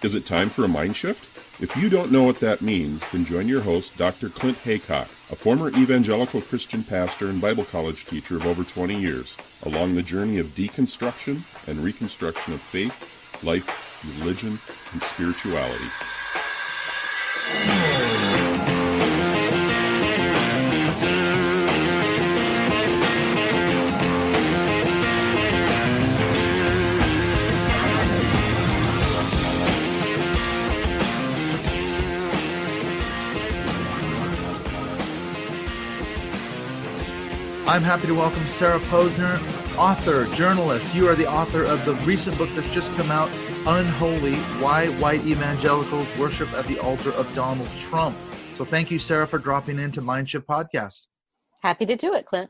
Is it time for a mind shift? If you don't know what that means, then join your host, Dr. Clint Haycock, a former evangelical Christian pastor and Bible college teacher of over 20 years, along the journey of deconstruction and reconstruction of faith, life, religion, and spirituality. I'm happy to welcome Sarah Posner, author, journalist. You are the author of the recent book that's just come out, Unholy, Why White Evangelicals Worship at the Altar of Donald Trump. So thank you, Sarah, for dropping into Mindshift Podcast. Happy to do it, Clint.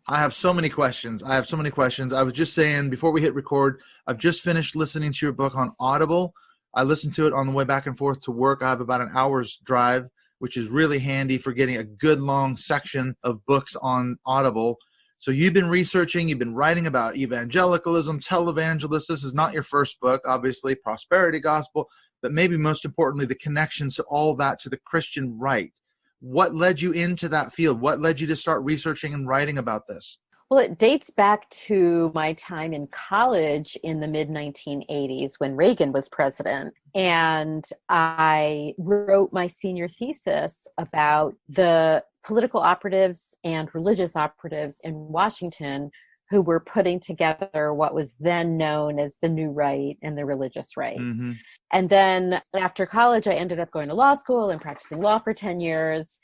I have so many questions. I was just saying before we hit record, I've just finished listening to your book on Audible. I listened to it on the way back and forth to work. I have about an hour's drive, which is really handy for getting a good long section of books on Audible. So you've been researching, you've been writing about evangelicalism, televangelists. This is not your first book, obviously, prosperity gospel, but maybe most importantly, the connections to all that to the Christian right. What led you into that field? What led you to start researching and writing about this? Well, it dates back to my time in college in the mid-1980s when Reagan was president. And I wrote my senior thesis about the political operatives and religious operatives in Washington who were putting together what was then known as the New Right and the Religious Right. Mm-hmm. And then after college, I ended up going to law school and practicing law for 10 years,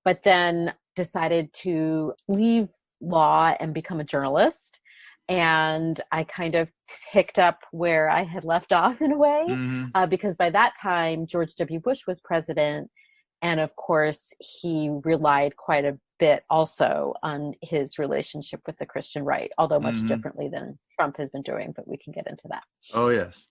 but then decided to leave law and become a journalist. And I kind of picked up where I had left off in a way, because by that time, George W. Bush was president. And of course, he relied quite a bit also on his relationship with the Christian right, although much differently than Trump has been doing, but we can get into that. Oh, yes,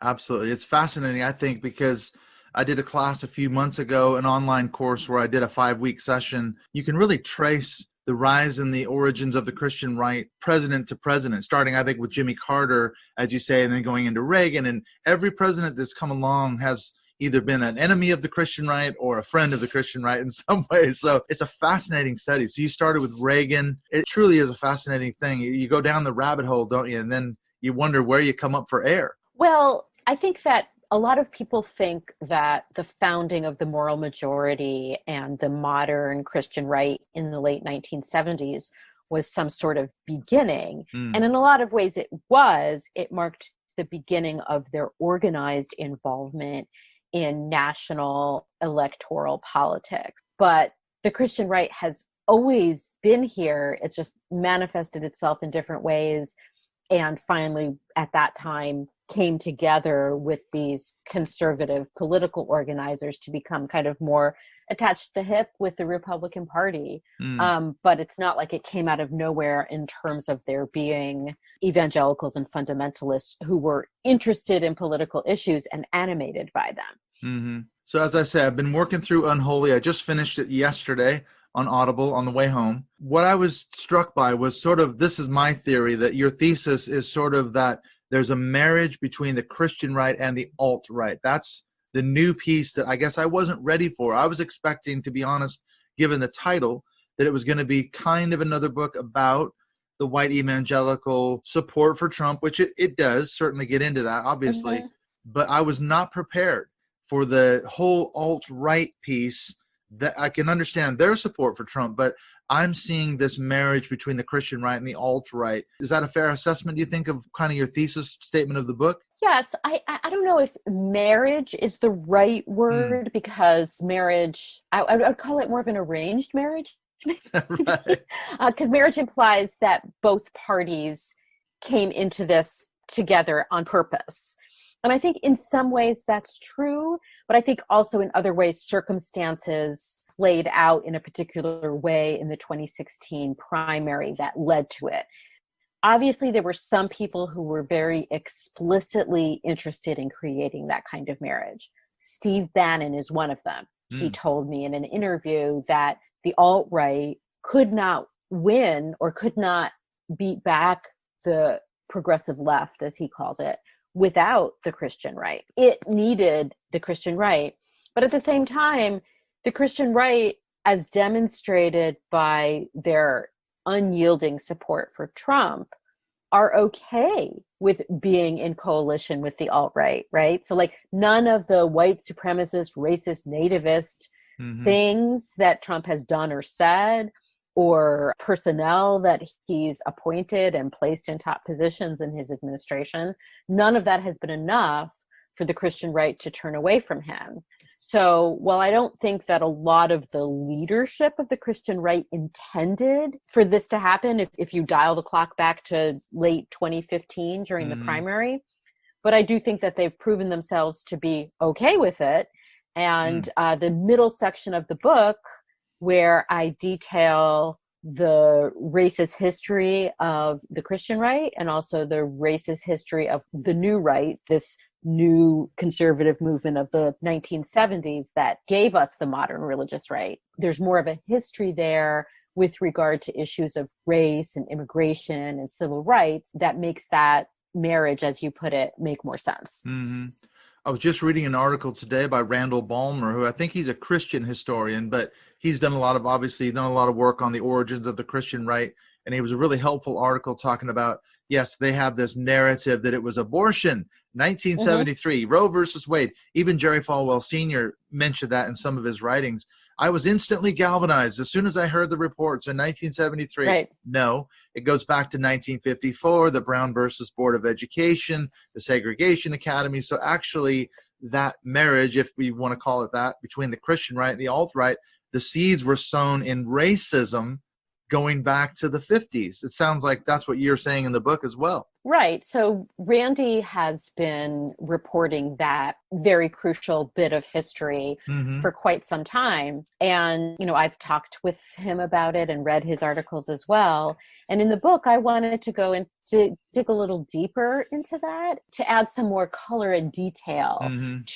absolutely. It's fascinating, I think, because I did a class a few months ago, an online course where I did a 5-week session. You can really trace the rise and the origins of the Christian right, president to president, starting, I think, with Jimmy Carter, as you say, and then going into Reagan. And every president that's come along has either been an enemy of the Christian right or a friend of the Christian right in some ways. So it's a fascinating study. So you started with Reagan. It truly is a fascinating thing. You go down the rabbit hole, don't you? And then you wonder where you come up for air. Well, I think that a lot of people think that the founding of the moral majority and the modern Christian right in the late 1970s was some sort of beginning. And in a lot of ways it was. It marked the beginning of their organized involvement in national electoral politics. But the Christian right has always been here. It's just manifested itself in different ways. And finally, at that time, came together with these conservative political organizers to become kind of more attached to the hip with the Republican Party. But it's not like it came out of nowhere in terms of there being evangelicals and fundamentalists who were interested in political issues and animated by them. So as I say, I've been working through Unholy. I just finished it yesterday on Audible on the way home. What I was struck by was sort of, this is my theory, that your thesis is sort of that there's a marriage between the Christian right and the alt-right. That's the new piece that I guess I wasn't ready for. I was expecting, to be honest, given the title, that it was going to be kind of another book about the white evangelical support for Trump, which it does certainly get into that, obviously. But I was not prepared for the whole alt-right piece. That I can understand their support for Trump, but I'm seeing this marriage between the Christian right and the alt-right. Is that a fair assessment, do you think, of kind of your thesis statement of the book? Yes. I don't know if marriage is the right word, because marriage, I would call it more of an arranged marriage. Right. Because marriage implies that both parties came into this together on purpose. And I think in some ways that's true, but I think also in other ways circumstances played out in a particular way in the 2016 primary that led to it. Obviously, there were some people who were very explicitly interested in creating that kind of marriage. Steve Bannon is one of them. He told me in an interview that the alt-right could not win or could not beat back the progressive left, as he calls it, without the Christian right. It needed the Christian right. But at the same time, the Christian right, as demonstrated by their unyielding support for Trump, are okay with being in coalition with the alt-right, right? So like none of the white supremacist, racist, nativist things that Trump has done or said, or personnel that he's appointed and placed in top positions in his administration, none of that has been enough for the Christian right to turn away from him. So while I don't think that a lot of the leadership of the Christian right intended for this to happen, if you dial the clock back to late 2015 during the primary, but I do think that they've proven themselves to be okay with it. And the middle section of the book, where I detail the racist history of the Christian right and also the racist history of the new right, this new conservative movement of the 1970s that gave us the modern religious right. There's more of a history there with regard to issues of race and immigration and civil rights that makes that marriage, as you put it, make more sense. I was just reading an article today by Randall Ballmer, who I think he's a Christian historian, but he's done a lot of work on the origins of the Christian right. And it was a really helpful article talking about, yes, they have this narrative that it was abortion, 1973, Roe versus Wade. Even Jerry Falwell Sr. mentioned that in some of his writings. I was instantly galvanized as soon as I heard the reports in 1973. Right. No, it goes back to 1954, the Brown versus Board of Education, the Segregation Academy. So actually that marriage, if we want to call it that, between the Christian right and the alt-right, the seeds were sown in racism going back to the 50s. It sounds like that's what you're saying in the book as well. Right. So Randy has been reporting that very crucial bit of history for quite some time. And, I've talked with him about it and read his articles as well. And in the book, I wanted to go and to dig a little deeper into that, to add some more color and detail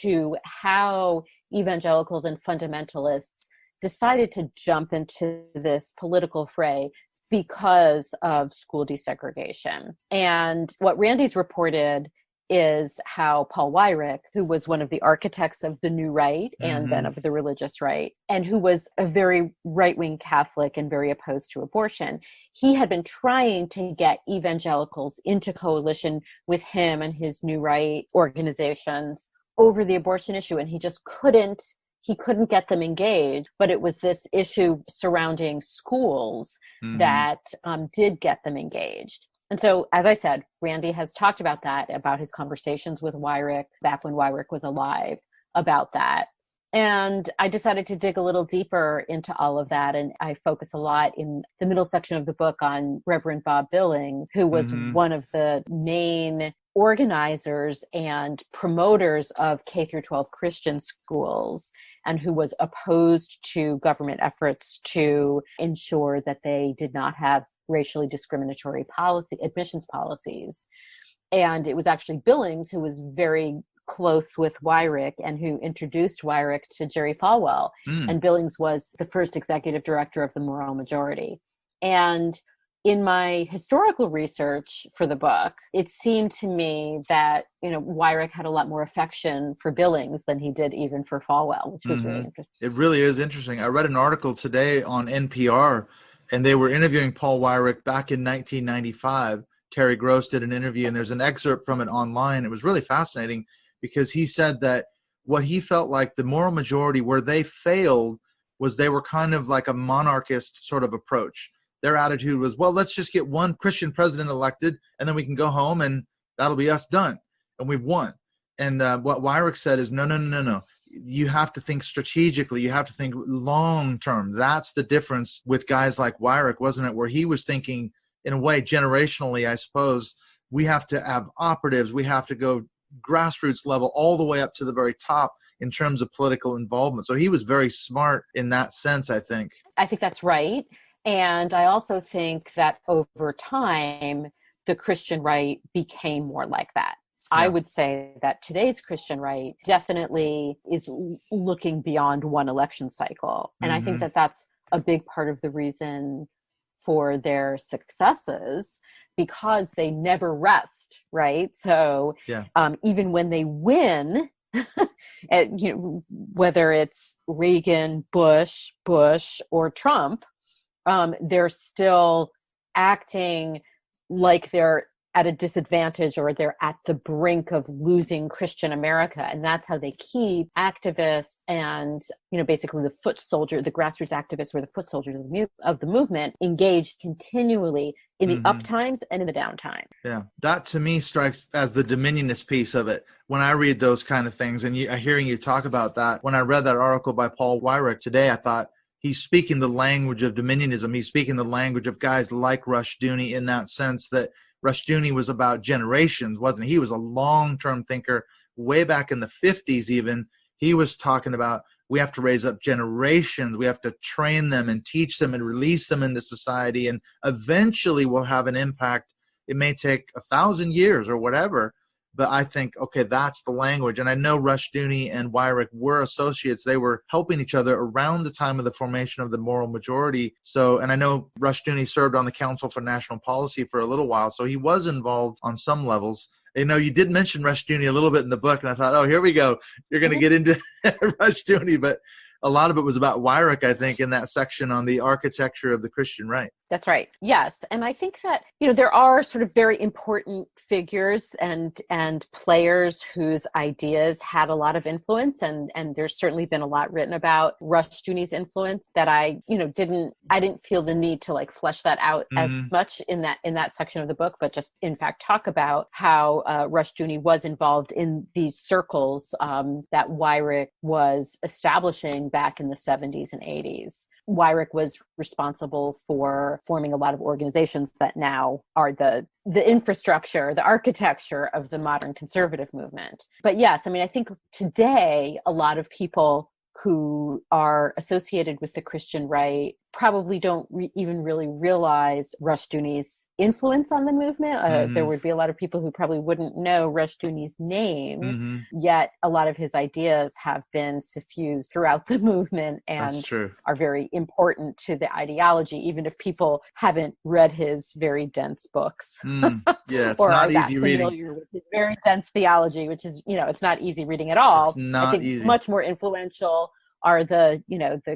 to how evangelicals and fundamentalists decided to jump into this political fray because of school desegregation. And what Randy's reported is how Paul Weyrich, who was one of the architects of the new right and then of the religious right, and who was a very right-wing Catholic and very opposed to abortion, he had been trying to get evangelicals into coalition with him and his new right organizations over the abortion issue, and he just couldn't get them engaged. But it was this issue surrounding schools that did get them engaged. And so, as I said, Randy has talked about that, about his conversations with Weyrich back when Weyrich was alive about that. And I decided to dig a little deeper into all of that. And I focus a lot in the middle section of the book on Reverend Bob Billings, who was one of the main organizers and promoters of K through 12 Christian schools, and who was opposed to government efforts to ensure that they did not have racially discriminatory admissions policies. And it was actually Billings who was very close with Weyrich and who introduced Weyrich to Jerry Falwell. And Billings was the first executive director of the Moral Majority. And in my historical research for the book, it seemed to me that, Weyrich had a lot more affection for Billings than he did even for Falwell, which was really interesting. It really is interesting. I read an article today on NPR, and they were interviewing Paul Weyrich back in 1995. Terry Gross did an interview, and there's an excerpt from it online. It was really fascinating because he said that what he felt like the Moral Majority, where they failed, was they were kind of like a monarchist sort of approach. Their attitude was, well, let's just get one Christian president elected, and then we can go home, and that'll be us done, and we've won. And what Weyrich said is, no. You have to think strategically. You have to think long term. That's the difference with guys like Weyrich, wasn't it? Where he was thinking, in a way, generationally, I suppose, we have to have operatives. We have to go grassroots level all the way up to the very top in terms of political involvement. So he was very smart in that sense, I think. I think that's right. And I also think that over time, the Christian right became more like that. I would say that today's Christian right definitely is looking beyond one election cycle. And I think that that's a big part of the reason for their successes because they never rest, right? So Yeah. Even when they win, whether it's Reagan, Bush, or Trump, they're still acting like they're at a disadvantage or they're at the brink of losing Christian America. And that's how they keep activists and, basically the foot soldier, the grassroots activists or the foot soldiers of the movement engaged continually in the up times and in the downtime. Yeah, that to me strikes as the dominionist piece of it. When I read those kind of things and hearing you talk about that, when I read that article by Paul Weyrich today, I thought he's speaking the language of dominionism. He's speaking the language of guys like Rushdoony in that sense that Rushdoony was about generations, wasn't he? He was a long-term thinker way back in the 50s even. He was talking about we have to raise up generations. We have to train them and teach them and release them into society, and eventually we'll have an impact. It may take 1,000 years or whatever, but I think, okay, that's the language. And I know Rushdoony and Weyrich were associates. They were helping each other around the time of the formation of the moral majority. So, and I know Rushdoony served on the Council for National Policy for a little while, so he was involved on some levels. You did mention Rushdoony a little bit in the book, and I thought, oh, here we go. You're going to get into Rushdoony, but a lot of it was about Weyrich, I think, in that section on the architecture of the Christian right. That's right. Yes. And I think that, there are sort of very important figures and players whose ideas had a lot of influence. And there's certainly been a lot written about Rushdoony's influence that I didn't feel the need to flesh that out as much in that section of the book, but just in fact talk about how Rushdoony was involved in these circles that Weyrich was establishing back in the 70s and 80s. Weyrich was responsible for forming a lot of organizations that now are the infrastructure, the architecture of the modern conservative movement. But yes, I think today a lot of people who are associated with the Christian right probably don't even really realize Rushdoony's influence on the movement. There would be a lot of people who probably wouldn't know Rushdoony's name, yet a lot of his ideas have been suffused throughout the movement and are very important to the ideology, even if people haven't read his very dense books. Yeah, it's or not are that easy familiar reading. with his very dense theology, which is, it's not easy reading at all. It's not I think easy. Much more influential are the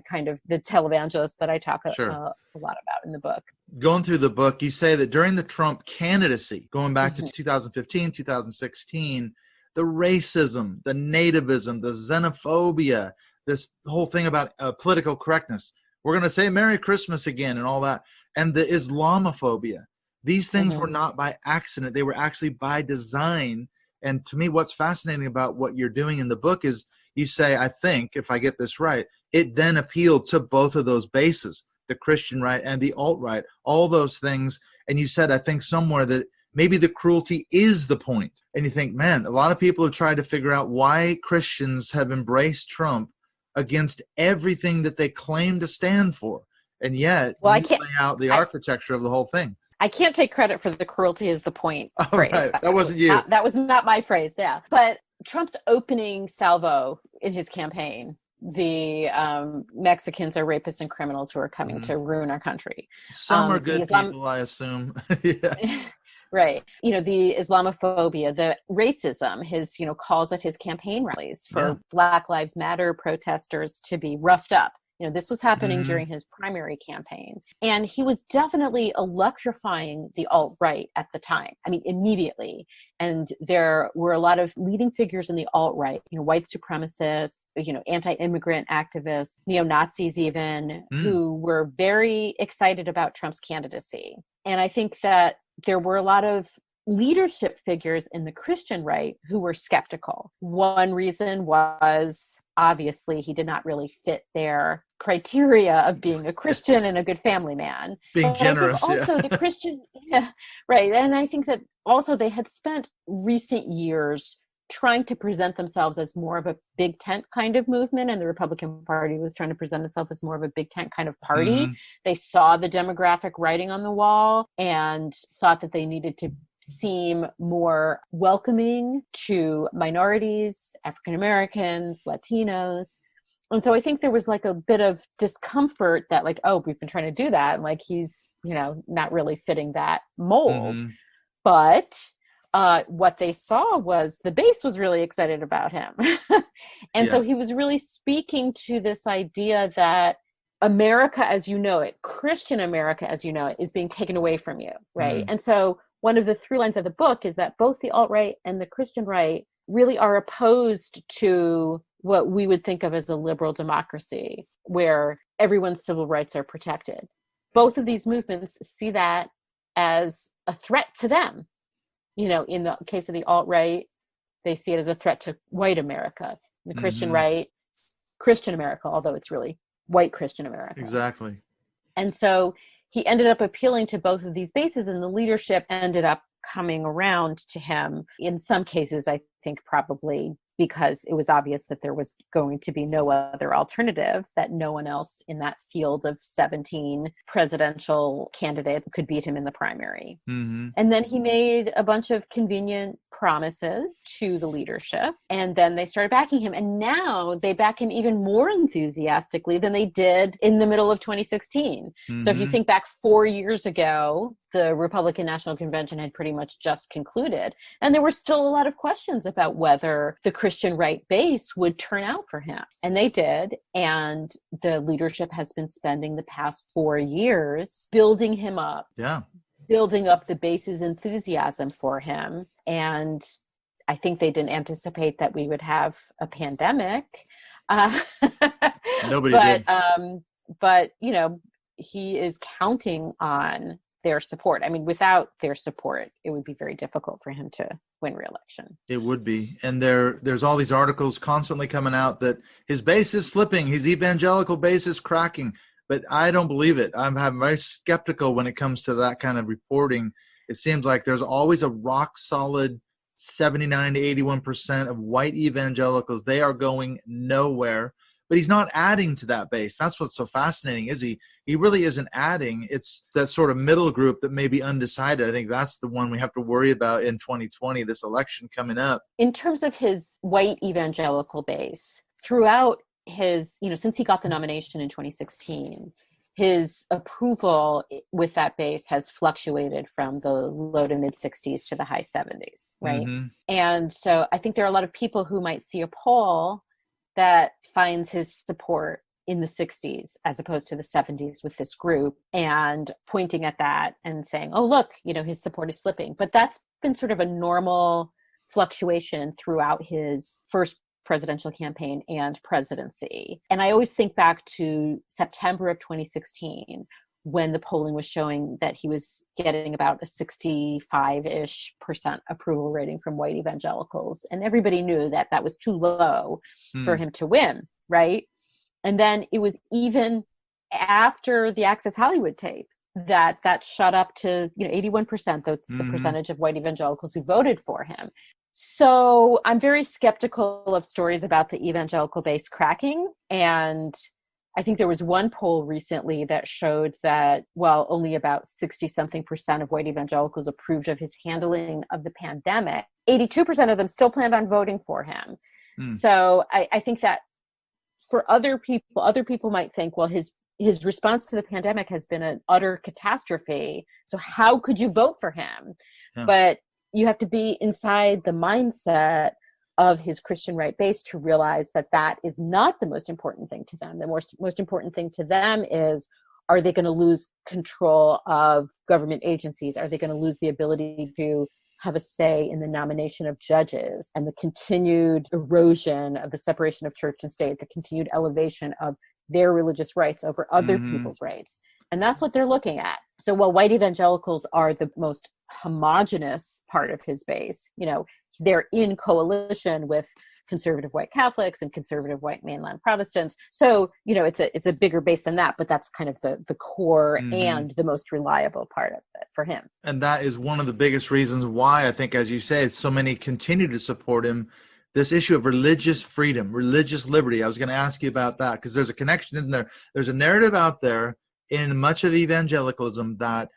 kind of the televangelists that I talk a lot about in the book. Going through the book, you say that during the Trump candidacy, going back to 2015, 2016, the racism, the nativism, the xenophobia, this whole thing about political correctness, we're going to say Merry Christmas again and all that, and the Islamophobia. These things were not by accident. They were actually by design. And to me, what's fascinating about what you're doing in the book is you say, I think, if I get this right, it then appealed to both of those bases, the Christian right and the alt-right, all those things. And you said, I think somewhere that maybe the cruelty is the point. And you think, man, a lot of people have tried to figure out why Christians have embraced Trump against everything that they claim to stand for. And yet, you lay out the architecture of the whole thing. I can't take credit for the cruelty is the point phrase. Right. That wasn't you. That was not my phrase, yeah. But Trump's opening salvo in his campaign, the Mexicans are rapists and criminals who are coming to ruin our country. Some are good people, I assume. Yeah. Right. The Islamophobia, the racism, his, calls at his campaign rallies for Black Lives Matter protesters to be roughed up. This was happening during his primary campaign. And he was definitely electrifying the alt-right at the time. Immediately. And there were a lot of leading figures in the alt-right, white supremacists, anti-immigrant activists, neo-Nazis even, who were very excited about Trump's candidacy. And I think that there were a lot of leadership figures in the Christian right who were skeptical. One reason was obviously he did not really fit their criteria of being a Christian and a good family man. Being generous. I think also the Christian, right. And I think that also they had spent recent years trying to present themselves as more of a big tent kind of movement, and the Republican Party was trying to present itself as more of a big tent kind of party. They saw the demographic writing on the wall and thought that they needed to seem more welcoming to minorities, African Americans, Latinos. And so I think there was like a bit of discomfort that like, oh, we've been trying to do that. And like, he's, not really fitting that mold. Mm-hmm. But what they saw was the base was really excited about him. And so he was really speaking to this idea that America as you know it, Christian America as you know it, is being taken away from you, right? And so one of the through lines of the book is that both the alt-right and the Christian right really are opposed to what we would think of as a liberal democracy, where everyone's civil rights are protected. Both of these movements see that as a threat to them. In the case of the alt-right, they see it as a threat to white America. The Christian right, Christian America, although it's really white Christian America. Exactly. And so he ended up appealing to both of these bases, and the leadership ended up coming around to him in some cases, I think probably because it was obvious that there was going to be no other alternative, that no one else in that field of 17 presidential candidates could beat him in the primary. And then he made a bunch of convenient promises to the leadership, and then they started backing him. And now they back him even more enthusiastically than they did in the middle of 2016. So if you think back 4 years ago, the Republican National Convention had pretty much just concluded, and there were still a lot of questions about whether the Christian right base would turn out for him. And they did. And the leadership has been spending the past 4 years building him up. Yeah. Building up the base's enthusiasm for him. And I think they didn't anticipate that we would have a pandemic. Nobody did. But, he is counting on their support. I mean, without their support, it would be very difficult for him to win re-election. It would be. And there's all these articles constantly coming out that his base is slipping, his evangelical base is cracking. But I don't believe it. I'm very skeptical when it comes to that kind of reporting. It seems like there's always a rock solid 79 to 81% of white evangelicals. They are going nowhere. But he's not adding to that base. That's what's so fascinating, is he really isn't adding. It's that sort of middle group that may be undecided. I think that's the one we have to worry about in 2020, this election coming up. In terms of his white evangelical base, throughout his, since he got the nomination in 2016, his approval with that base has fluctuated from the low to mid 60s to the high 70s, right? And so I think there are a lot of people who might see a poll that finds his support in the 60s as opposed to the 70s with this group, and pointing at that and saying, oh, look, his support is slipping. But that's been sort of a normal fluctuation throughout his first presidential campaign and presidency. And I always think back to September of 2016, when the polling was showing that he was getting about a 65-ish% approval rating from white evangelicals. And everybody knew that that was too low for him to win, right? And then it was even after the Access Hollywood tape that shot up to 81%. That's the percentage of white evangelicals who voted for him. So I'm very skeptical of stories about the evangelical base cracking. And I think there was one poll recently that showed that, only about 60-something% of white evangelicals approved of his handling of the pandemic. 82% of them still planned on voting for him. So I think that for other people might think, well, his response to the pandemic has been an utter catastrophe. So how could you vote for him? Yeah. But you have to be inside the mindset of his Christian right base to realize that that is not the most important thing to them. The most important thing to them is, are they going to lose control of government agencies? Are they going to lose the ability to have a say in the nomination of judges, and the continued erosion of the separation of church and state, the continued elevation of their religious rights over other people's rights? And that's what they're looking at. So while white evangelicals are the most homogenous part of his base, they're in coalition with conservative white Catholics and conservative white mainline Protestants. So, it's a bigger base than that, but that's kind of the core and the most reliable part of it for him. And that is one of the biggest reasons why I think, as you say, so many continue to support him. This issue of religious freedom, religious liberty. I was going to ask you about that, because there's a connection in there. There's a narrative out there in much of evangelicalism that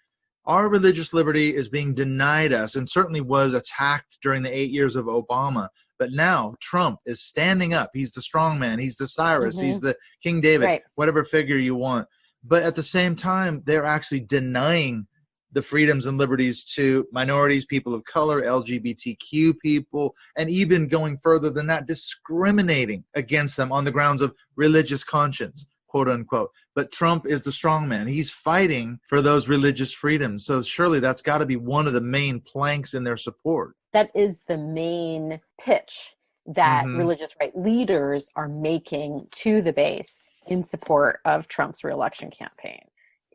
our religious liberty is being denied us, and certainly was attacked during the 8 years of Obama. But now Trump is standing up. He's the strong man. He's the Cyrus. He's the King David, Right. whatever figure you want. But at the same time, they're actually denying the freedoms and liberties to minorities, people of color, LGBTQ people, and even going further than that, discriminating against them on the grounds of religious conscience, quote unquote. But Trump is the strong man. He's fighting for those religious freedoms. So surely that's got to be one of the main planks in their support. That is the main pitch that religious right leaders are making to the base in support of Trump's reelection campaign.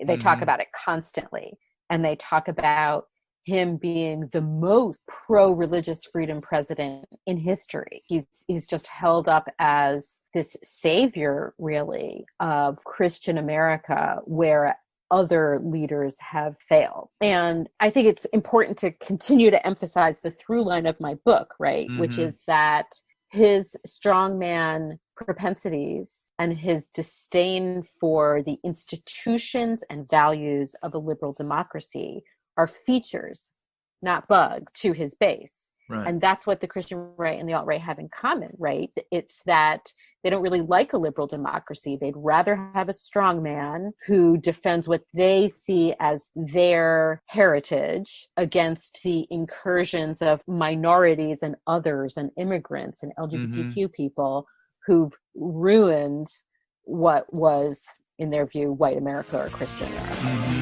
They talk about it constantly, and they talk about him being the most pro-religious freedom president in history. He's just held up as this savior, really, of Christian America, where other leaders have failed. And I think it's important to continue to emphasize the through line of my book, right? Which is that his strongman propensities and his disdain for the institutions and values of a liberal democracy are features, not bugs, to his base. Right. And that's what the Christian right and the alt-right have in common, right? It's that they don't really like a liberal democracy. They'd rather have a strong man who defends what they see as their heritage against the incursions of minorities and others and immigrants and LGBTQ people who've ruined what was, in their view, white America or Christian America.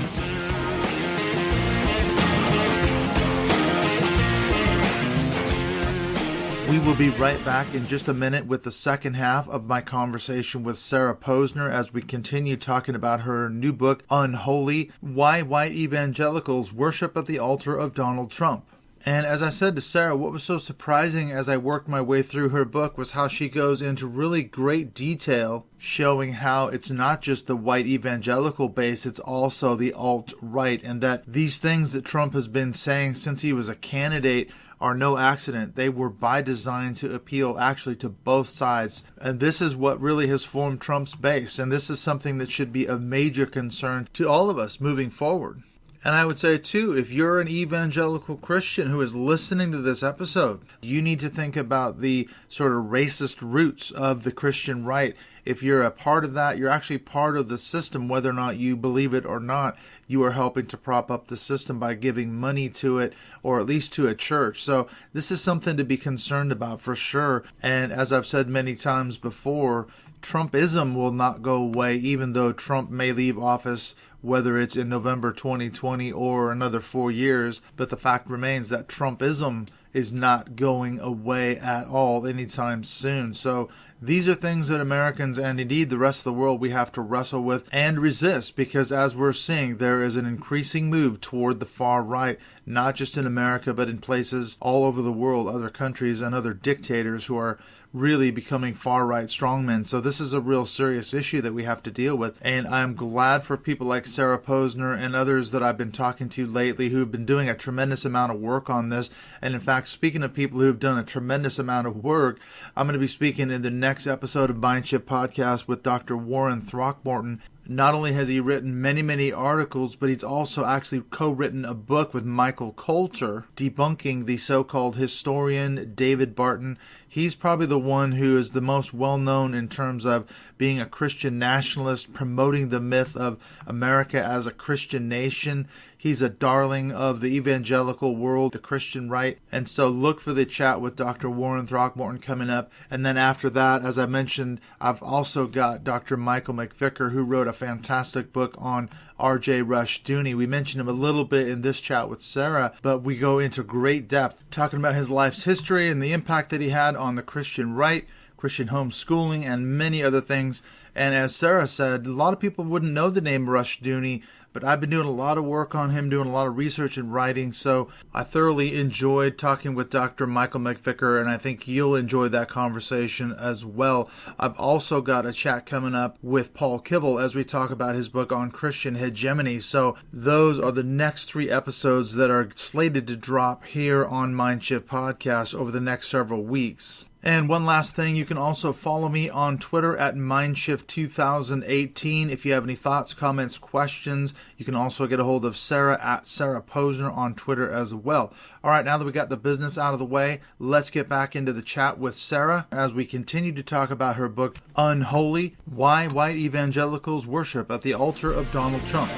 We will be right back in just a minute with the second half of my conversation with Sarah Posner as we continue talking about her new book, Unholy, Why White Evangelicals Worship at the Altar of Donald Trump. And as I said to Sarah, what was so surprising as I worked my way through her book was how she goes into really great detail showing how it's not just the white evangelical base, it's also the alt-right, and that these things that Trump has been saying since he was a candidate are no accident. They were by design to appeal actually to both sides. And this is what really has formed Trump's base. And this is something that should be a major concern to all of us moving forward. And I would say, too, if you're an evangelical Christian who is listening to this episode, you need to think about the sort of racist roots of the Christian right. If you're a part of that, you're actually part of the system, whether or not you believe it or not. You are helping to prop up the system by giving money to it, or at least to a church. So this is something to be concerned about for sure. And as I've said many times before, Trumpism will not go away, even though Trump may leave office, whether it's in November 2020 or another 4 years. But the fact remains that Trumpism is not going away at all anytime soon. So these are things that Americans and indeed the rest of the world we have to wrestle with and resist, because as we're seeing, there is an increasing move toward the far right, not just in America, but in places all over the world, other countries and other dictators who are really becoming far-right strongmen. So this is a real serious issue that we have to deal with. And I'm glad for people like Sarah Posner and others that I've been talking to lately who have been doing a tremendous amount of work on this. And in fact, speaking of people who have done a tremendous amount of work, I'm going to be speaking in the next episode of Mindship Podcast with Dr. Warren Throckmorton. Not only has he written many, many articles, but he's also actually co-written a book with Michael Coulter debunking the so-called historian David Barton. He's probably the one who is the most well-known in terms of being a Christian nationalist, promoting the myth of America as a Christian nation. He's a darling of the evangelical world, the Christian right. And so look for the chat with Dr. Warren Throckmorton coming up. And then after that, as I mentioned, I've also got Dr. Michael McVicker, who wrote a fantastic book on R.J. Rushdoony. We mentioned him a little bit in this chat with Sarah, but we go into great depth talking about his life's history and the impact that he had on the Christian right, Christian homeschooling, and many other things. And as Sarah said, a lot of people wouldn't know the name Rushdoony, but I've been doing a lot of work on him, doing a lot of research and writing, so I thoroughly enjoyed talking with Dr. Michael McVicker, and I think you'll enjoy that conversation as well. I've also got a chat coming up with Paul Kivel as we talk about his book on Christian hegemony, so those are the next 3 episodes that are slated to drop here on Mindshift Podcast over the next several weeks. And one last thing, you can also follow me on Twitter at Mindshift2018. If you have any thoughts, comments, questions, you can also get a hold of Sarah at Sarah Posner on Twitter as well. All right, now that we got the business out of the way, let's get back into the chat with Sarah as we continue to talk about her book, Unholy, Why White Evangelicals Worship at the Altar of Donald Trump.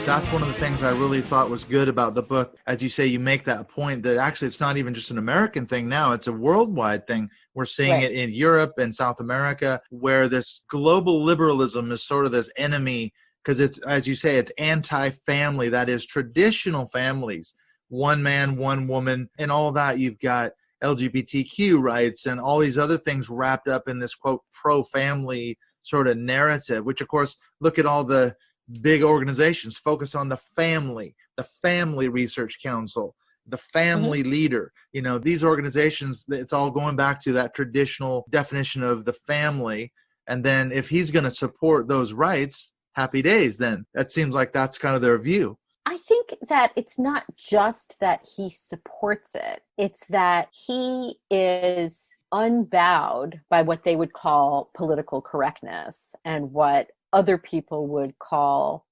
That's one of the things I really thought was good about the book. As you say, you make that point that actually it's not even just an American thing now, it's a worldwide thing. We're seeing it in Europe and South America, where this global liberalism is sort of this enemy, because it's, as you say, it's anti-family. That is traditional families, one man, one woman, and all that. You've got LGBTQ rights and all these other things wrapped up in this, quote, pro-family sort of narrative, which, of course, look at all the big organizations focus on the Family Research Council, the Family Leader. You know, these organizations, it's all going back to that traditional definition of the family. And then if he's going to support those rights, happy days then. That seems like that's kind of their view. I think that it's not just that he supports it. It's that he is unbowed by what they would call political correctness and what other people would call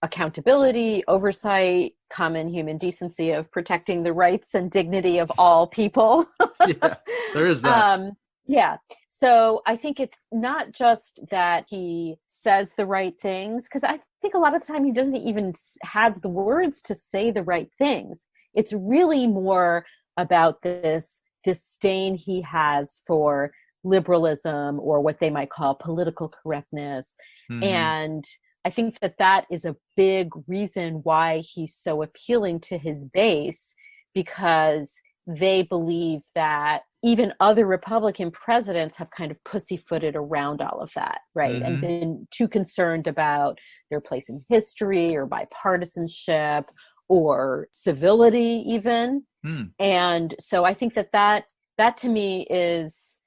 accountability, oversight, common human decency of protecting the rights and dignity of all people. Yeah, there is that. Yeah. So I think it's not just that he says the right things, because I think a lot of the time he doesn't even have the words to say the right things. It's really more about this disdain he has for liberalism, or what they might call political correctness. And I think that that is a big reason why he's so appealing to his base, because they believe that even other Republican presidents have kind of pussyfooted around all of that, right? And been too concerned about their place in history or bipartisanship or civility even. And so I think that to me is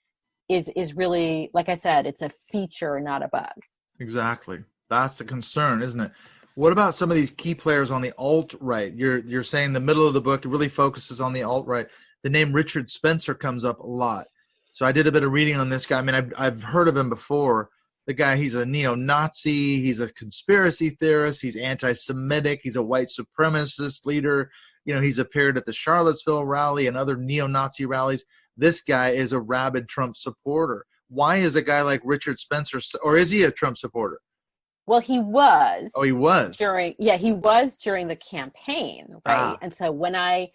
really, like I said, it's a feature, not a bug. Exactly. That's the concern, isn't it? What about some of these key players on the alt-right? You're saying the middle of the book, it really focuses on the alt-right. The name Richard Spencer comes up a lot. So I did a bit of reading on this guy. I mean, I've heard of him before. The guy, he's a neo-Nazi. He's a conspiracy theorist. He's anti-Semitic. He's a white supremacist leader. You know, he's appeared at the Charlottesville rally and other neo-Nazi rallies. This guy is a rabid Trump supporter. Why is a guy like Richard Spencer, or is he a Trump supporter? Well, he was. Oh, he was. He was during the campaign, right? And so when I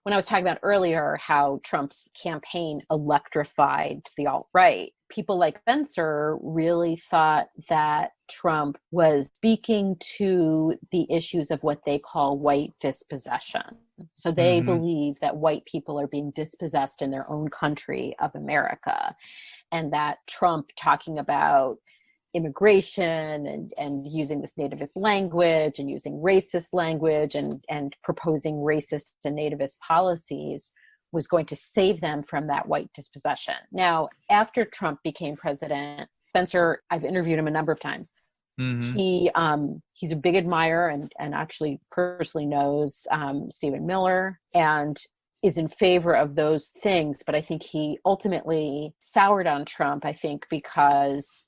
was talking about earlier how Trump's campaign electrified the alt-right, people like Spencer really thought that Trump was speaking to the issues of what they call white dispossession. So they believe that white people are being dispossessed in their own country of America, and that Trump talking about immigration and using this nativist language and using racist language and proposing racist and nativist policies was going to save them from that white dispossession. Now, after Trump became president, Spencer, I've interviewed him a number of times. He's a big admirer and actually personally knows Stephen Miller and is in favor of those things. But I think he ultimately soured on Trump, I think, because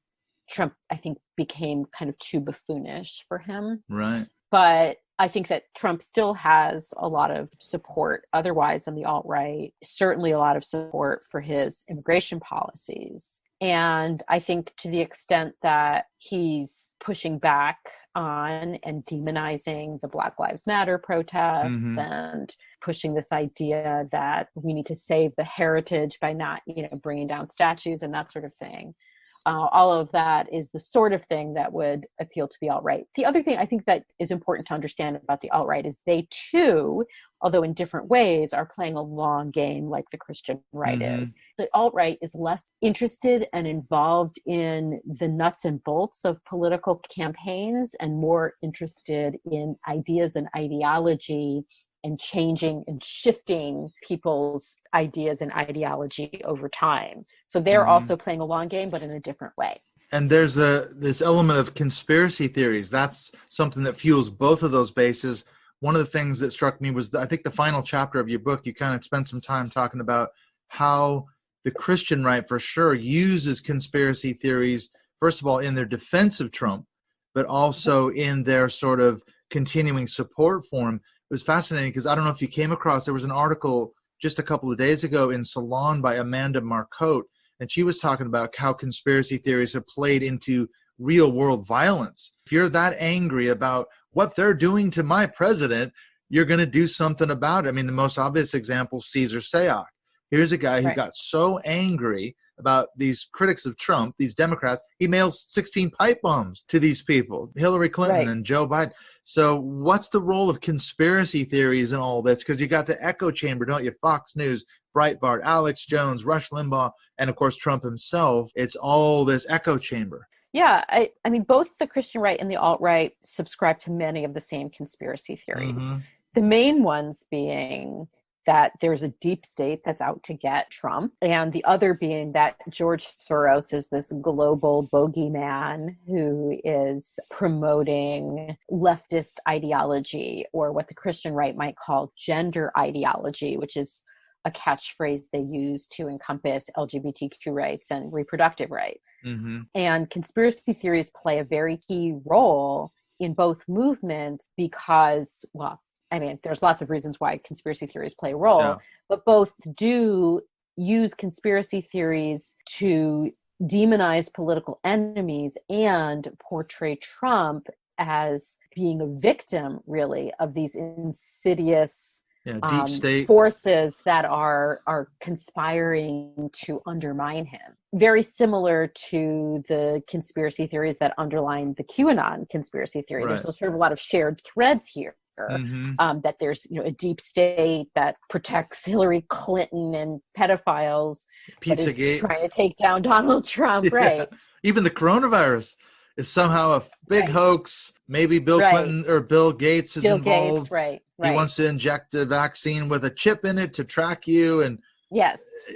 Trump, I think, became kind of too buffoonish for him. Right. But I think that Trump still has a lot of support otherwise on the alt-right, certainly a lot of support for his immigration policies. And I think to the extent that he's pushing back on and demonizing the Black Lives Matter protests and pushing this idea that we need to save the heritage by not, bringing down statues and that sort of thing. All of that is the sort of thing that would appeal to the alt-right. The other thing I think that is important to understand about the alt-right is they too, although in different ways, are playing a long game like the Christian right is. The alt-right is less interested and involved in the nuts and bolts of political campaigns and more interested in ideas and ideology and changing and shifting people's ideas and ideology over time. So they're also playing a long game, but in a different way. And there's this element of conspiracy theories. That's something that fuels both of those bases. One of the things that struck me was, I think, the final chapter of your book, you kind of spent some time talking about how the Christian right, for sure, uses conspiracy theories, first of all, in their defense of Trump, but also in their sort of continuing support for him. It was fascinating because I don't know if you came across, there was an article just a couple of days ago in Salon by Amanda Marcotte, and she was talking about how conspiracy theories have played into real world violence. If you're that angry about what they're doing to my president, you're going to do something about it. I mean, the most obvious example, Caesar Sayoc. Here's a guy who got so angry about these critics of Trump, these Democrats, he mails 16 pipe bombs to these people, Hillary Clinton and Joe Biden. So what's the role of conspiracy theories in all this? Because you got the echo chamber, don't you? Fox News, Breitbart, Alex Jones, Rush Limbaugh, and of course Trump himself. It's all this echo chamber. Yeah, I mean, both the Christian right and the alt-right subscribe to many of the same conspiracy theories. Mm-hmm. The main ones being that there's a deep state that's out to get Trump, and the other being that George Soros is this global bogeyman who is promoting leftist ideology, or what the Christian right might call gender ideology, which is a catchphrase they use to encompass LGBTQ rights and reproductive rights. Mm-hmm. And conspiracy theories play a very key role in both movements because, well, I mean, there's lots of reasons why conspiracy theories play a role, but both do use conspiracy theories to demonize political enemies and portray Trump as being a victim, really, of these insidious deep state forces that are conspiring to undermine him. Very similar to the conspiracy theories that underline the QAnon conspiracy theory. Right. There's sort of a lot of shared threads here. Mm-hmm. That there's a deep state that protects Hillary Clinton and pedophiles, Pizzagate, trying to take down Donald Trump. Right. Even the coronavirus is somehow a big hoax. Maybe Bill Clinton or Bill Gates is involved. Right. He wants to inject the vaccine with a chip in it to track you, and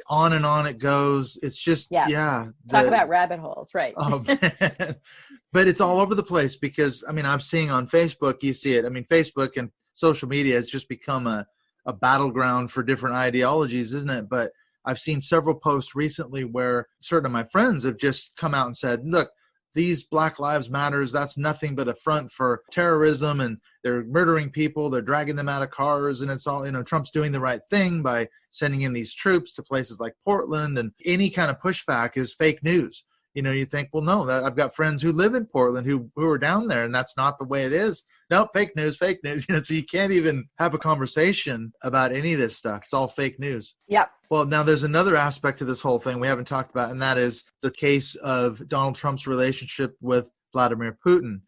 on and on it goes. It's just talk about rabbit holes, right? Oh man. But it's all over the place because, I mean, I'm seeing on Facebook, you see it. I mean, Facebook and social media has just become a battleground for different ideologies, isn't it? But I've seen several posts recently where certain of my friends have just come out and said, look, these Black Lives Matters, that's nothing but a front for terrorism, and they're murdering people, they're dragging them out of cars, and it's all, Trump's doing the right thing by sending in these troops to places like Portland, and any kind of pushback is fake news. You think, well, no, I've got friends who live in Portland who are down there, and that's not the way it is. No, fake news. So you can't even have a conversation about any of this stuff. It's all fake news. Yep. Well, now there's another aspect to this whole thing we haven't talked about, and that is the case of Donald Trump's relationship with Vladimir Putin.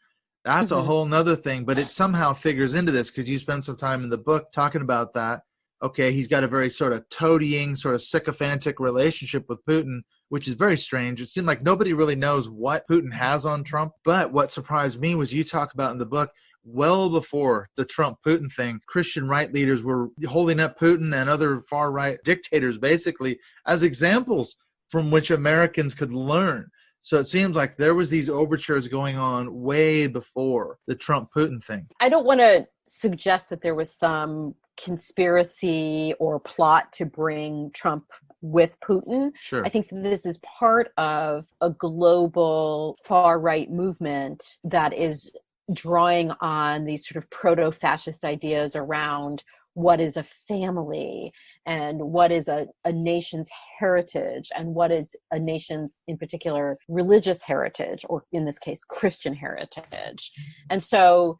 That's a whole nother thing, but it somehow figures into this because you spend some time in the book talking about that. Okay, he's got a very sort of toadying, sort of sycophantic relationship with Putin, which is very strange. It seemed like nobody really knows what Putin has on Trump. But what surprised me was you talk about in the book, well before the Trump-Putin thing, Christian right leaders were holding up Putin and other far-right dictators basically as examples from which Americans could learn. So it seems like there was these overtures going on way before the Trump-Putin thing. I don't want to suggest that there was some conspiracy or plot to bring Trump with Putin. Sure. I think this is part of a global far-right movement that is drawing on these sort of proto-fascist ideas around what is a family and what is a nation's heritage and what is a nation's, in particular, religious heritage, or in this case, Christian heritage. And so,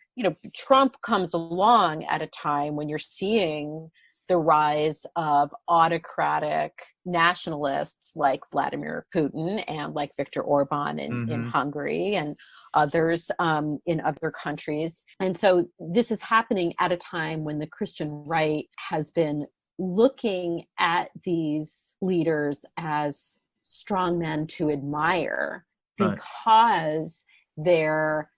Trump comes along at a time when you're seeing the rise of autocratic nationalists like Vladimir Putin and like Viktor Orban in Hungary and others in other countries. And so this is happening at a time when the Christian right has been looking at these leaders as strong men to admire because they're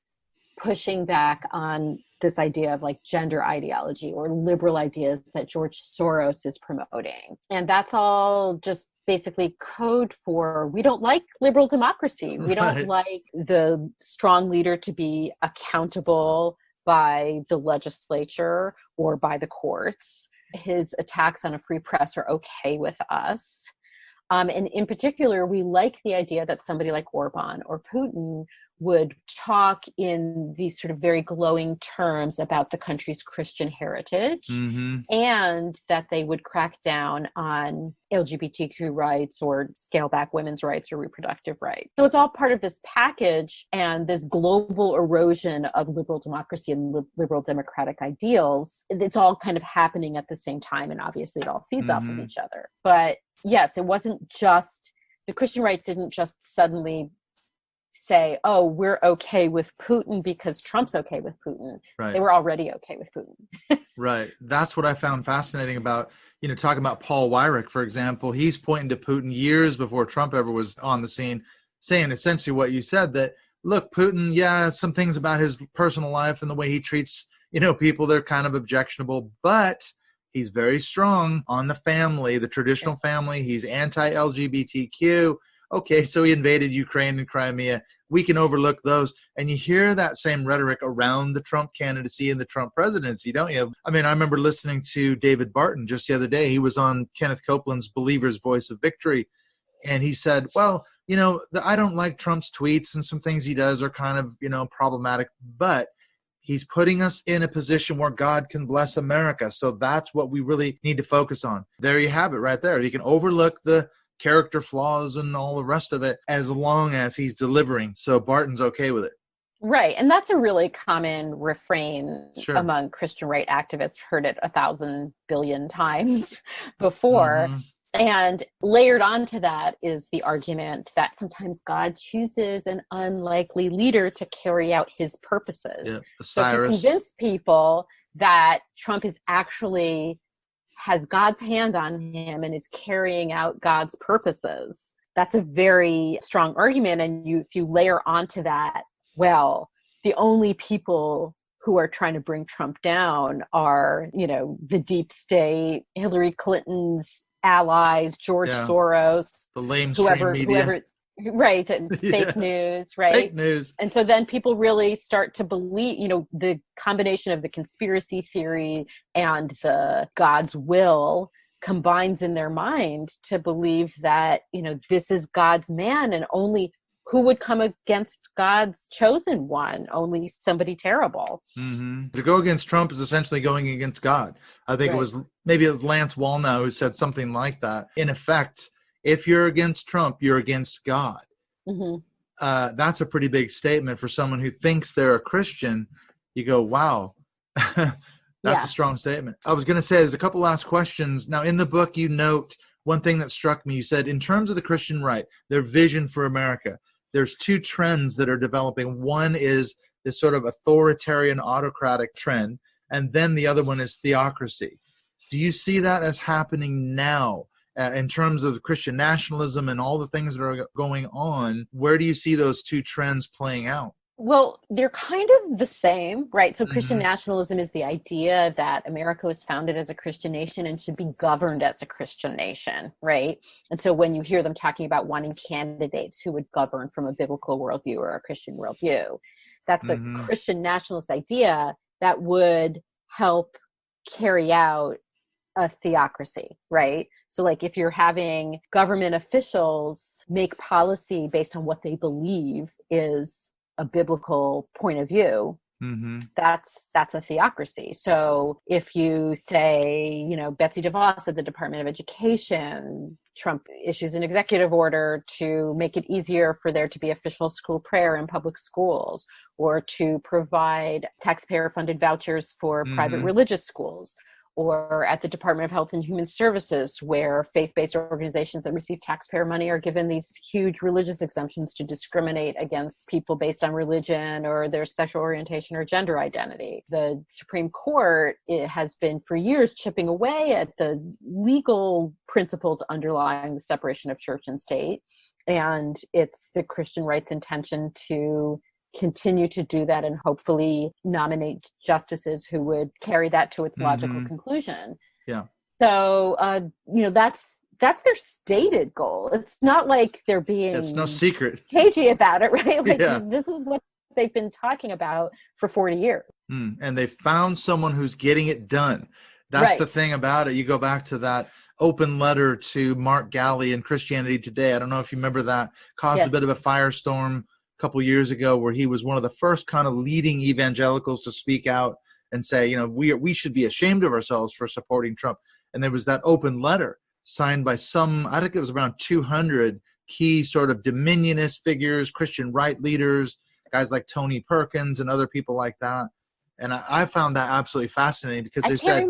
pushing back on this idea of like gender ideology or liberal ideas that George Soros is promoting. And that's all just basically code for, we don't like liberal democracy. We don't Right. like the strong leader to be accountable by the legislature or by the courts. His attacks on a free press are okay with us. And in particular, we like the idea that somebody like Orban or Putin would talk in these sort of very glowing terms about the country's Christian heritage, and that they would crack down on LGBTQ rights or scale back women's rights or reproductive rights. So it's all part of this package and this global erosion of liberal democracy and liberal democratic ideals. It's all kind of happening at the same time, and obviously it all feeds off of each other. But yes, it wasn't just, the Christian right didn't just suddenly say, oh, we're okay with Putin because Trump's okay with Putin. Right. They were already okay with Putin. Right. That's what I found fascinating about, talking about Paul Weyrich, for example. He's pointing to Putin years before Trump ever was on the scene, saying essentially what you said, that, look, Putin, yeah, some things about his personal life and the way he treats, people, they're kind of objectionable, but he's very strong on the family, the traditional family. He's anti-LGBTQ. Okay, so he invaded Ukraine and Crimea. We can overlook those. And you hear that same rhetoric around the Trump candidacy and the Trump presidency, don't you? I mean, I remember listening to David Barton just the other day. He was on Kenneth Copeland's Believer's Voice of Victory. And he said, well, I don't like Trump's tweets, and some things he does are kind of, problematic, but he's putting us in a position where God can bless America. So that's what we really need to focus on. There you have it right there. You can overlook the character flaws and all the rest of it as long as he's delivering. So Barton's okay with it. Right. And that's a really common refrain among Christian right activists. Heard it 1,000 billion times before. And layered onto that is the argument that sometimes God chooses an unlikely leader to carry out his purposes. Yeah, so if you convince people that Trump is actually has God's hand on him and is carrying out God's purposes, that's a very strong argument. And if you layer onto that, well, the only people who are trying to bring Trump down are, the deep state, Hillary Clinton's allies, George Soros, the lamestream media. Right, fake news, right? Fake news. And so then people really start to believe, the combination of the conspiracy theory and the God's will combines in their mind to believe that, this is God's man, and only who would come against God's chosen one? Only somebody terrible. To go against Trump is essentially going against God. I think it was Lance Wallnau who said something like that. In effect, if you're against Trump, you're against God. That's a pretty big statement for someone who thinks they're a Christian. You go, wow, that's a strong statement. I was going to say, there's a couple last questions. Now, in the book, you note one thing that struck me. You said, in terms of the Christian right, their vision for America, there's two trends that are developing. One is this sort of authoritarian, autocratic trend, and then the other one is theocracy. Do you see that as happening now? In terms of Christian nationalism and all the things that are going on, where do you see those two trends playing out? Well, they're kind of the same, right? So Christian nationalism is the idea that America was founded as a Christian nation and should be governed as a Christian nation, right? And so when you hear them talking about wanting candidates who would govern from a biblical worldview or a Christian worldview, that's a Christian nationalist idea that would help carry out a theocracy, right? So like if you're having government officials make policy based on what they believe is a biblical point of view, that's a theocracy. So if you say, Betsy DeVos at the Department of Education, Trump issues an executive order to make it easier for there to be official school prayer in public schools, or to provide taxpayer-funded vouchers for private religious schools, or at the Department of Health and Human Services, where faith-based organizations that receive taxpayer money are given these huge religious exemptions to discriminate against people based on religion or their sexual orientation or gender identity. The Supreme Court, it has been for years chipping away at the legal principles underlying the separation of church and state. And it's the Christian right's intention to continue to do that and hopefully nominate justices who would carry that to its logical conclusion. Yeah. So, that's their stated goal. It's not like they're being It's no secret. cagey about it, right? Like, Yeah. this is what they've been talking about for 40 years. And they found someone who's getting it done. That's the thing about it. You go back to that open letter to Mark Galli in Christianity Today. I don't know if you remember that. Caused a bit of a firestorm a couple years ago, where he was one of the first kind of leading evangelicals to speak out and say, we should be ashamed of ourselves for supporting Trump. And there was that open letter signed by I think it was around 200 key sort of dominionist figures, Christian right leaders, guys like Tony Perkins and other people like that. And I found that absolutely fascinating because I can't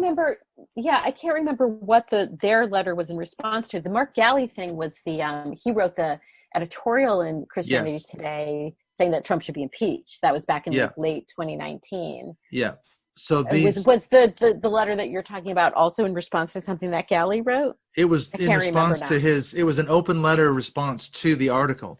remember what their letter was in response to. The Mark Galli thing was he wrote the editorial in Christianity Today saying that Trump should be impeached. That was back in late 2019. Yeah. So was the letter that you're talking about also in response to something that Galli wrote? It was in response to it was an open letter response to the article.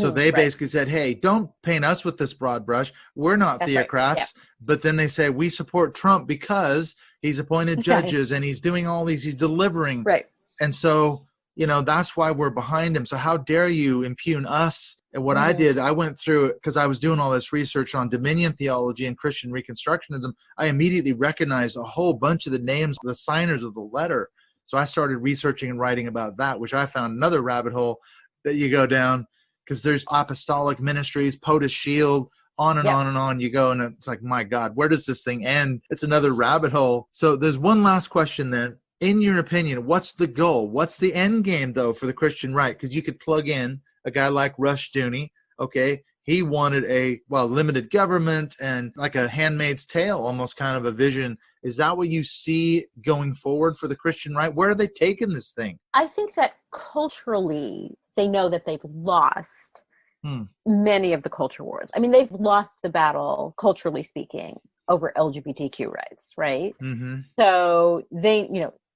So they basically said, hey, don't paint us with this broad brush. We're not theocrats. Yeah. But then they say, we support Trump because he's appointed judges and he's doing all these, he's delivering. Right. And so, that's why we're behind him. So how dare you impugn us? And what I did, I went through, because I was doing all this research on dominion theology and Christian Reconstructionism, I immediately recognized a whole bunch of the names of the signers of the letter. So I started researching and writing about that, which I found another rabbit hole that you go down. Because there's apostolic ministries, POTUS Shield, on and on and on you go. And it's like, my God, where does this thing end? It's another rabbit hole. So there's one last question then. In your opinion, what's the goal? What's the end game, though, for the Christian right? Because you could plug in a guy like Rush Dooney. Okay, he wanted limited government and like a Handmaid's Tale, almost kind of a vision. Is that what you see going forward for the Christian right? Where are they taking this thing? I think that culturally, they know that they've lost many of the culture wars. I mean, they've lost the battle, culturally speaking, over LGBTQ rights, right? Mm-hmm. So they,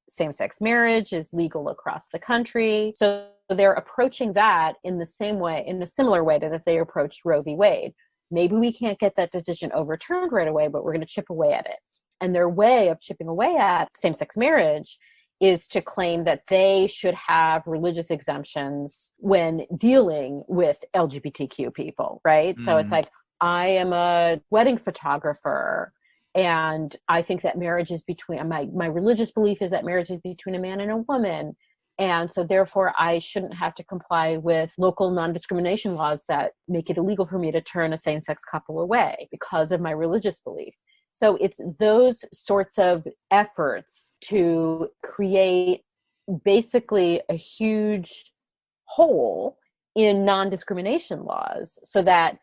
same-sex marriage is legal across the country. So they're approaching that in a similar way to that they approached Roe v. Wade. Maybe we can't get that decision overturned right away, but we're going to chip away at it. And their way of chipping away at same-sex marriage is to claim that they should have religious exemptions when dealing with LGBTQ people, right? Mm. So it's like, I am a wedding photographer, and I think that marriage is between, my religious belief is that marriage is between a man and a woman. And so therefore I shouldn't have to comply with local non-discrimination laws that make it illegal for me to turn a same-sex couple away because of my religious belief. So it's those sorts of efforts to create basically a huge hole in non-discrimination laws so that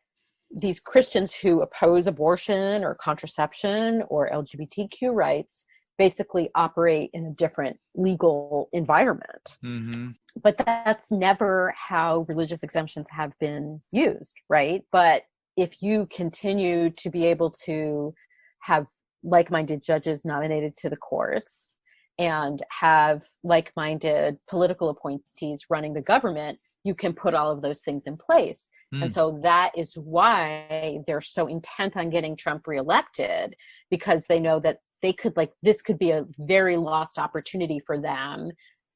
these Christians who oppose abortion or contraception or LGBTQ rights basically operate in a different legal environment. Mm-hmm. But that's never how religious exemptions have been used, right? But if you continue to be able to have like-minded judges nominated to the courts and have like-minded political appointees running the government, you can put all of those things in place. And so that is why they're so intent on getting Trump reelected, because they know that they could, this could be a very lost opportunity for them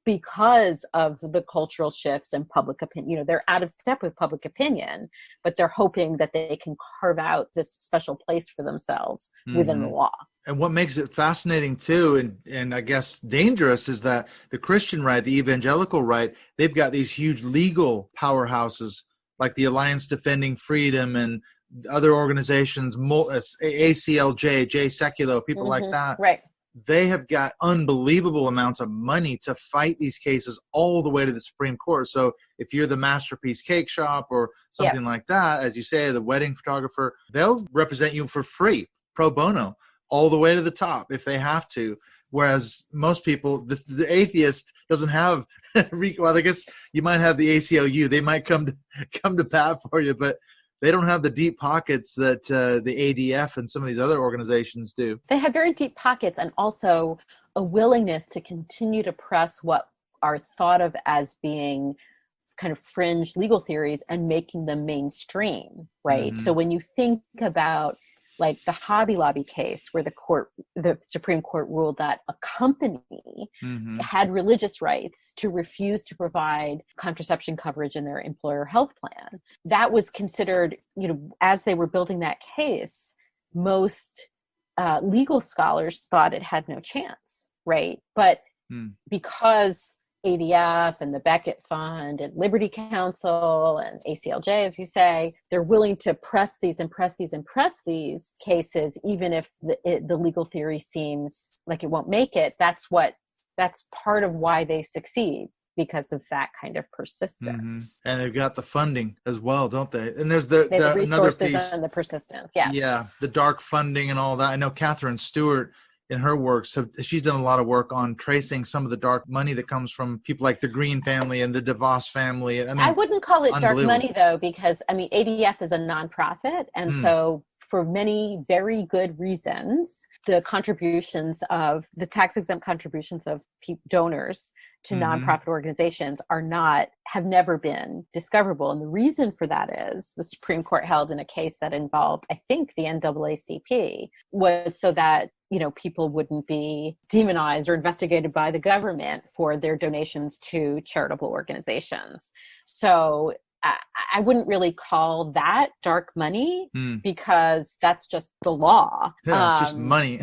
because of the cultural shifts and public opinion. They're out of step with public opinion, but they're hoping that they can carve out this special place for themselves within the law. And what makes it fascinating too, and I guess dangerous, is that the Christian right, the evangelical right, they've got these huge legal powerhouses like the Alliance Defending Freedom and other organizations, ACLJ, J Seculo, people like that. Right. They have got unbelievable amounts of money to fight these cases all the way to the Supreme Court. So if you're the Masterpiece Cake Shop or something like that, as you say, the wedding photographer, they'll represent you for free, pro bono, all the way to the top if they have to. Whereas most people, the atheist doesn't have, well, I guess you might have the ACLU. They might come to bat for you, but they don't have the deep pockets that the ADF and some of these other organizations do. They have very deep pockets and also a willingness to continue to press what are thought of as being kind of fringe legal theories and making them mainstream, right? So when you think about like the Hobby Lobby case where the Supreme Court ruled that a company had religious rights to refuse to provide contraception coverage in their employer health plan, that was considered, as they were building that case, most legal scholars thought it had no chance, right? But because ADF and the Beckett Fund and Liberty Counsel and ACLJ, as you say, they're willing to press these cases, even if the legal theory seems like it won't make it. That's part of why they succeed, because of that kind of persistence. And they've got the funding as well, don't they? And there's the resources another piece, and the persistence. Yeah, the dark funding and all that. I know Catherine Stewart, in her work, so she's done a lot of work on tracing some of the dark money that comes from people like the Green family and the DeVos family. I wouldn't call it dark money, though, because ADF is a nonprofit, and so for many very good reasons, the tax-exempt contributions of donors to nonprofit organizations have never been discoverable. And the reason for that is the Supreme Court held in a case that involved, I think, the NAACP, was so that people wouldn't be demonized or investigated by the government for their donations to charitable organizations. So I wouldn't really call that dark money because that's just the law. Yeah, it's just money.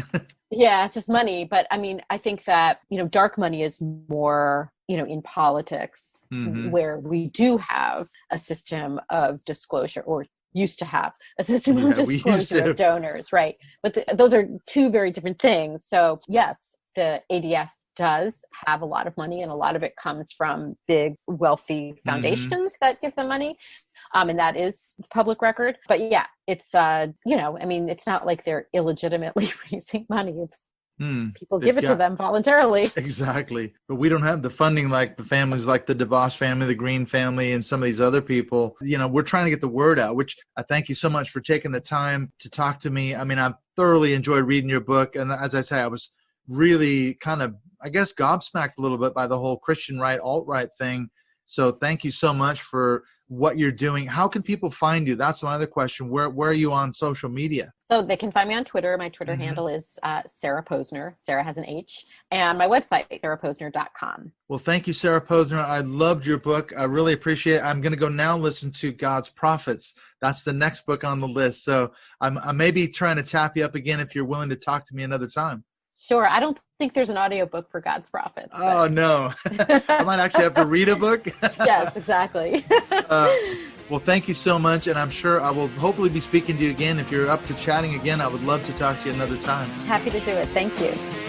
Yeah, it's just money. But I think that, dark money is more, in politics, where we do have a system of disclosure, or used to have a system of disclosure of donors, right? But those are two very different things. So yes, the ADF does have a lot of money, and a lot of it comes from big, wealthy foundations that give them money. And that is public record. But yeah, it's, it's not like they're illegitimately raising money. It's people give it to them voluntarily. Exactly. But we don't have the funding like the families like the DeVos family, the Green family, and some of these other people. We're trying to get the word out, which I thank you so much for taking the time to talk to me. I've thoroughly enjoyed reading your book. And as I say, I was really kind of, I guess, gobsmacked a little bit by the whole Christian right, alt-right thing. So thank you so much for what you're doing. How can people find you? That's my other question. Where are you on social media? So they can find me on Twitter. My Twitter handle is Sarah Posner. Sarah has an H. And my website, sarahposner.com. Well, thank you, Sarah Posner. I loved your book. I really appreciate it. I'm going to go now listen to God's Prophets. That's the next book on the list. So I may be trying to tap you up again if you're willing to talk to me another time. Sure. I don't think there's an audiobook for God's Prophets. Oh, no. I might actually have to read a book. Yes, exactly. Well, thank you so much. And I'm sure I will hopefully be speaking to you again. If you're up to chatting again, I would love to talk to you another time. Happy to do it. Thank you.